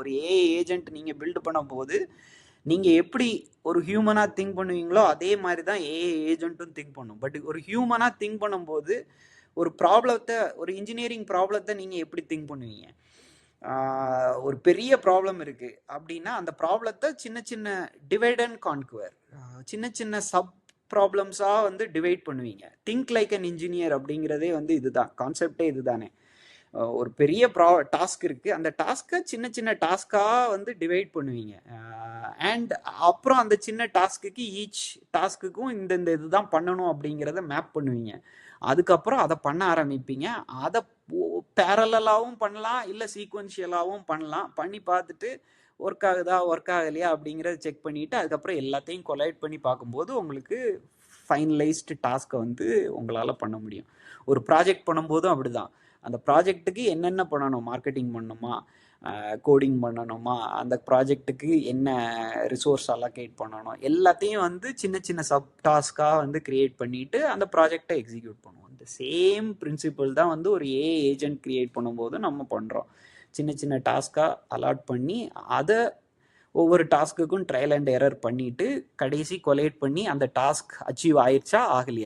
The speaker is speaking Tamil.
ஒரு ஏஐ ஏஜென்ட் நீங்கள் பில்டு பண்ணும்போது நீங்கள் எப்படி ஒரு ஹியூமனாக திங்க் பண்ணுவீங்களோ அதே மாதிரி தான் ஏஐ ஏஜென்ட்டும் திங்க் பண்ணும். பட் ஒரு ஹியூமனாக திங்க் பண்ணும்போது ஒரு ப்ராப்ளத்தை, ஒரு இன்ஜினியரிங் ப்ராப்ளத்தை நீங்கள் எப்படி திங்க் பண்ணுவீங்க? ஒரு பெரிய ப்ராப்ளம் இருக்குது அப்படின்னா அந்த ப்ராப்ளத்தை சின்ன சின்ன டிவைட் அண்ட் கான்குவர், சின்ன சின்ன சப் ப்ராப்ளம்ஸாக வந்து டிவைட் பண்ணுவீங்க. திங்க் லைக் அன் இன்ஜினியர் அப்படிங்கிறதே வந்து இதுதான், கான்செப்டே இதுதானே. ஒரு பெரிய டாஸ்க் இருக்குது, அந்த டாஸ்க்கை சின்ன சின்ன டாஸ்க்காக வந்து டிவைட் பண்ணுவீங்க. அண்ட் அப்புறம் அந்த சின்ன டாஸ்க்குக்கு ஈச் டாஸ்க்குக்கும் இந்த இதுதான் பண்ணணும் அப்படிங்கிறத மேப் பண்ணுவீங்க. அதுக்கப்புறம் அதை பண்ண ஆரம்பிப்பீங்க. அதை பேரலாகவும் பண்ணலாம், இல்லை சீக்வன்ஷியலாகவும் பண்ணலாம். பண்ணி பார்த்துட்டு ஒர்க் ஆகுதா ஒர்க் ஆகலையா அப்படிங்கிறத செக் பண்ணிவிட்டு அதுக்கப்புறம் எல்லாத்தையும் கொலைட் பண்ணி பார்க்கும்போது உங்களுக்கு ஃபைனலைஸ்டு டாஸ்க்கை வந்து உங்களால் பண்ண முடியும். ஒரு ப்ராஜெக்ட் பண்ணும்போதும் அப்படி தான். அந்த ப்ராஜெக்ட்டுக்கு என்னென்ன பண்ணணும், மார்க்கெட்டிங் பண்ணணுமா, கோடிங் பண்ணணுமா, அந்த ப்ராஜெக்ட்டுக்கு என்ன ரிசோர்ஸ் அலோகேட் பண்ணணும், எல்லாத்தையும் வந்து சின்ன சின்ன சப் டாஸ்க்காக வந்து கிரியேட் பண்ணிவிட்டு அந்த ப்ராஜெக்டை எக்ஸிக்யூட் பண்ணுவோம். இந்த சேம் பிரின்சிபிள் தான் வந்து ஒரு ஏஐ ஏஜென்ட் கிரியேட் பண்ணும்போது நம்ம பண்ணுறோம். சின்ன சின்ன டாஸ்க்காக அலாட் பண்ணி அதை ஒவ்வொரு டாஸ்க்குக்கும் ட்ரையல் அண்ட் எரர் பண்ணிவிட்டு கடைசி கொலேட் பண்ணி அந்த டாஸ்க் அச்சீவ் ஆயிடுச்சா ஆகலையா